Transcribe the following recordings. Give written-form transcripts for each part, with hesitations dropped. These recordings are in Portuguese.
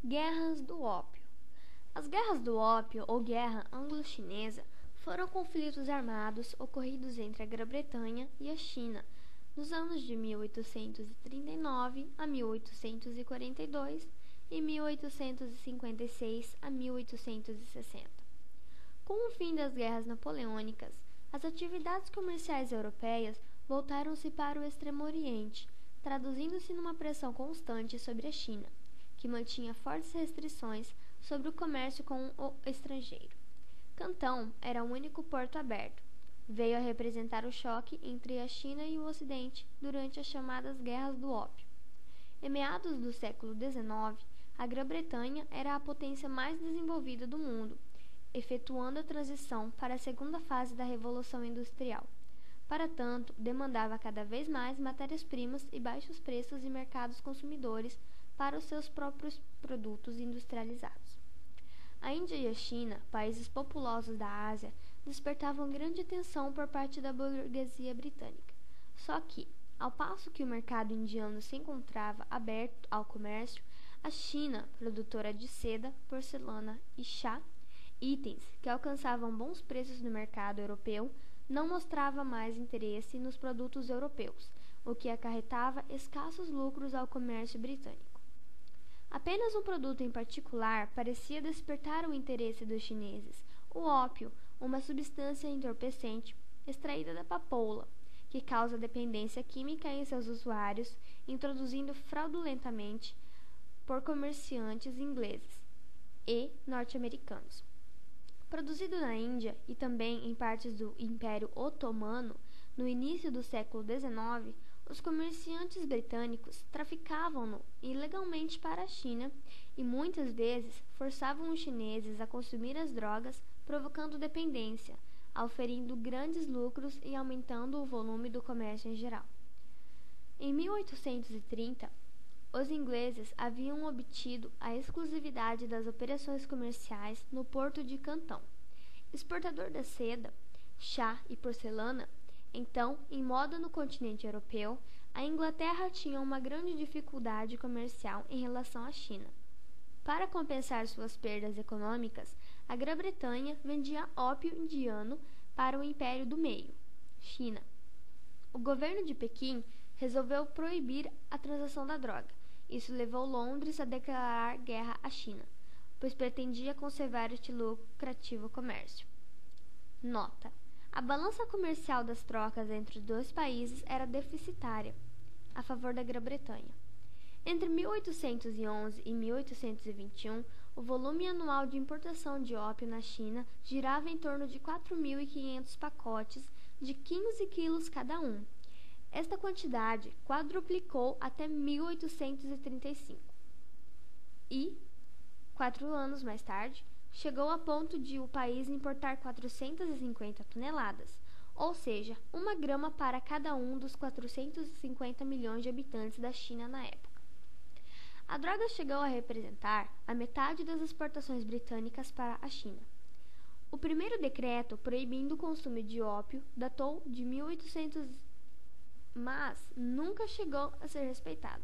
Guerras do Ópio. As Guerras do Ópio, ou Guerra Anglo-Chinesa, foram conflitos armados ocorridos entre a Grã-Bretanha e a China nos anos de 1839 a 1842 e 1856 a 1860. Com o fim das guerras napoleônicas, as atividades comerciais europeias voltaram-se para o Extremo Oriente, traduzindo-se numa pressão constante sobre a China, que mantinha fortes restrições sobre o comércio com o estrangeiro. Cantão era o único porto aberto. Veio a representar o choque entre a China e o Ocidente durante as chamadas Guerras do Ópio. Em meados do século XIX, a Grã-Bretanha era a potência mais desenvolvida do mundo, efetuando a transição para a segunda fase da Revolução Industrial. Para tanto, demandava cada vez mais matérias-primas e baixos preços e mercados consumidores para os seus próprios produtos industrializados. A Índia e a China, países populosos da Ásia, despertavam grande atenção por parte da burguesia britânica. Só que, ao passo que o mercado indiano se encontrava aberto ao comércio, a China, produtora de seda, porcelana e chá, itens que alcançavam bons preços no mercado europeu, não mostrava mais interesse nos produtos europeus, o que acarretava escassos lucros ao comércio britânico. Apenas um produto em particular parecia despertar o interesse dos chineses: o ópio, uma substância entorpecente extraída da papoula, que causa dependência química em seus usuários, introduzido fraudulentamente por comerciantes ingleses e norte-americanos. Produzido na Índia e também em partes do Império Otomano, no início do século XIX, os comerciantes britânicos traficavam-no ilegalmente para a China e muitas vezes forçavam os chineses a consumir as drogas, provocando dependência, auferindo grandes lucros e aumentando o volume do comércio em geral. Em 1830, os ingleses haviam obtido a exclusividade das operações comerciais no porto de Cantão. Exportador da seda, chá e porcelana, então, em moda no continente europeu, a Inglaterra tinha uma grande dificuldade comercial em relação à China. Para compensar suas perdas econômicas, a Grã-Bretanha vendia ópio indiano para o Império do Meio, China. O governo de Pequim resolveu proibir a transação da droga. Isso levou Londres a declarar guerra à China, pois pretendia conservar este lucrativo comércio. Nota: a balança comercial das trocas entre os dois países era deficitária, a favor da Grã-Bretanha. Entre 1811 e 1821, o volume anual de importação de ópio na China girava em torno de 4.500 pacotes de 15 quilos cada um. Esta quantidade quadruplicou até 1835 e, 4 anos mais tarde, chegou a ponto de o país importar 450 toneladas, ou seja, 1 grama para cada um dos 450 milhões de habitantes da China na época. A droga chegou a representar a metade das exportações britânicas para a China. O primeiro decreto proibindo o consumo de ópio datou de 1800, mas nunca chegou a ser respeitado.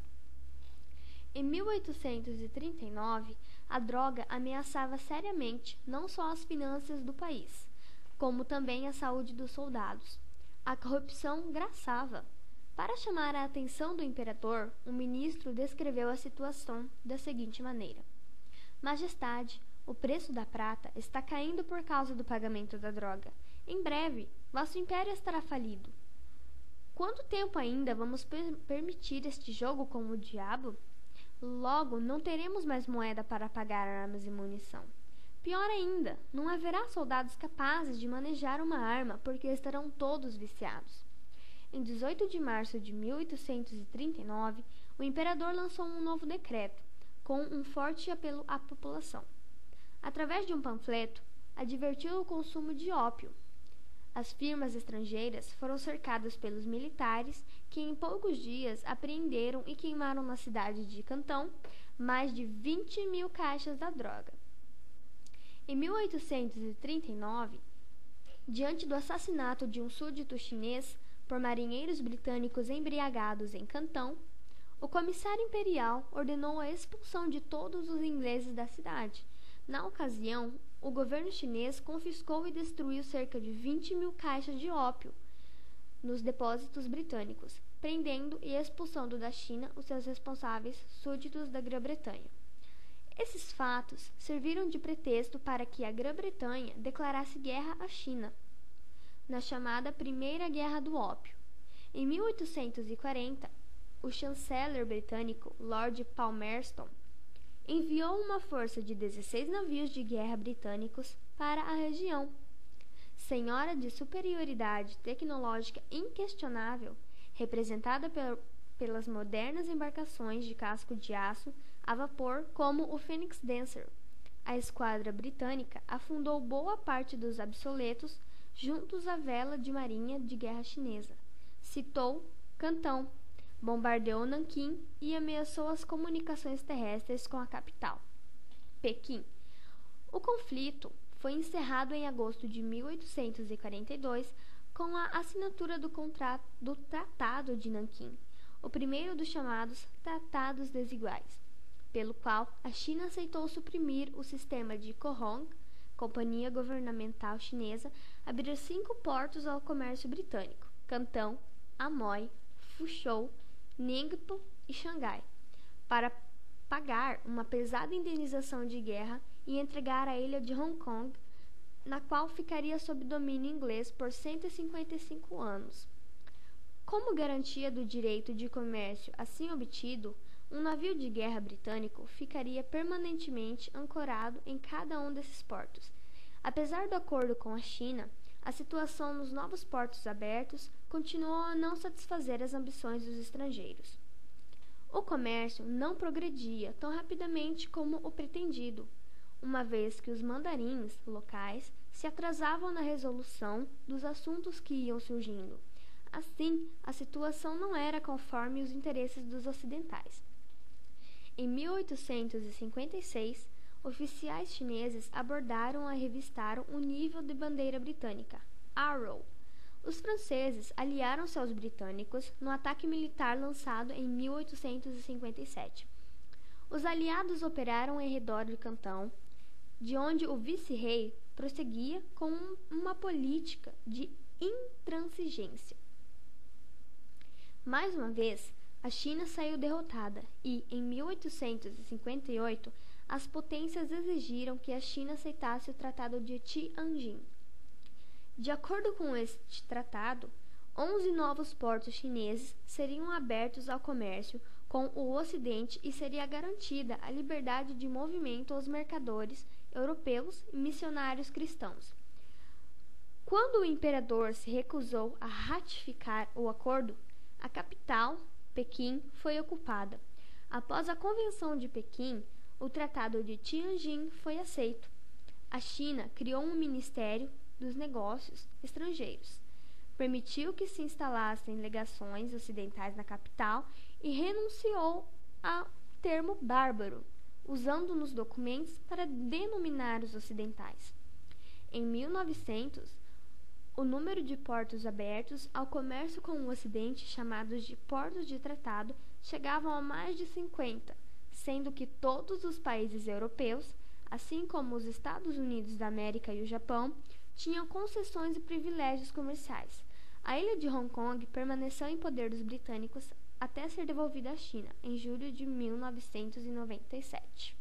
Em 1839, a droga ameaçava seriamente não só as finanças do país, como também a saúde dos soldados. A corrupção graçava. Para chamar a atenção do imperador, o ministro descreveu a situação da seguinte maneira: Majestade, o preço da prata está caindo por causa do pagamento da droga. Em breve, vosso império estará falido. Quanto tempo ainda vamos permitir este jogo com o diabo? Logo, não teremos mais moeda para pagar armas e munição. Pior ainda, não haverá soldados capazes de manejar uma arma porque estarão todos viciados. Em 18 de março de 1839, o imperador lançou um novo decreto, com um forte apelo à população. Através de um panfleto, advertiu o consumo de ópio. As firmas estrangeiras foram cercadas pelos militares, que em poucos dias apreenderam e queimaram na cidade de Cantão mais de 20.000 caixas da droga. Em 1839, diante do assassinato de um súdito chinês por marinheiros britânicos embriagados em Cantão, O comissário imperial ordenou a expulsão de todos os ingleses da cidade. Na ocasião, o governo chinês confiscou e destruiu cerca de 20.000 caixas de ópio nos depósitos britânicos, prendendo e expulsando da China os seus responsáveis súditos da Grã-Bretanha. Esses fatos serviram de pretexto para que a Grã-Bretanha declarasse guerra à China, na chamada Primeira Guerra do Ópio. Em 1840, o chanceler britânico Lord Palmerston enviou uma força de 16 navios de guerra britânicos para a região. Senhora de superioridade tecnológica inquestionável, representada pelas modernas embarcações de casco de aço a vapor como o Phoenix Dancer, a esquadra britânica afundou boa parte dos obsoletos juntos à vela de marinha de guerra chinesa, citou Cantão, bombardeou Nanquim e ameaçou as comunicações terrestres com a capital, Pequim. O conflito foi encerrado em agosto de 1842 com a assinatura do Tratado de Nanquim, o primeiro dos chamados Tratados Desiguais, pelo qual a China aceitou suprimir o sistema de Cohong, companhia governamental chinesa, abrir 5 portos ao comércio britânico: Cantão, Amoy, Fuzhou, Ningpo e Xangai, para pagar uma pesada indenização de guerra e entregar a ilha de Hong Kong, na qual ficaria sob domínio inglês por 155 anos. Como garantia do direito de comércio assim obtido, um navio de guerra britânico ficaria permanentemente ancorado em cada um desses portos. Apesar do acordo com a China, a situação nos novos portos abertos continuou a não satisfazer as ambições dos estrangeiros. O comércio não progredia tão rapidamente como o pretendido, uma vez que os mandarins locais se atrasavam na resolução dos assuntos que iam surgindo. Assim, a situação não era conforme os interesses dos ocidentais. Em 1856, oficiais chineses abordaram e revistaram o nível de bandeira britânica, Arrow. Os franceses aliaram-se aos britânicos no ataque militar lançado em 1857. Os aliados operaram em redor de Cantão, de onde o vice-rei prosseguia com uma política de intransigência. Mais uma vez, a China saiu derrotada e, em 1858, as potências exigiram que a China aceitasse o Tratado de Tianjin. De acordo com este tratado, 11 novos portos chineses seriam abertos ao comércio com o Ocidente e seria garantida a liberdade de movimento aos mercadores europeus e missionários cristãos. Quando o imperador se recusou a ratificar o acordo, a capital, Pequim, foi ocupada. Após a Convenção de Pequim, o Tratado de Tianjin foi aceito. A China criou um Ministério dos Negócios Estrangeiros, permitiu que se instalassem legações ocidentais na capital e renunciou ao termo bárbaro, usando nos documentos para denominar os ocidentais. Em 1900, o número de portos abertos ao comércio com o Ocidente, chamados de portos de tratado, chegavam a mais de 50, sendo que todos os países europeus, assim como os Estados Unidos da América e o Japão, tinham concessões e privilégios comerciais. A ilha de Hong Kong permaneceu em poder dos britânicos até ser devolvida à China, em julho de 1997.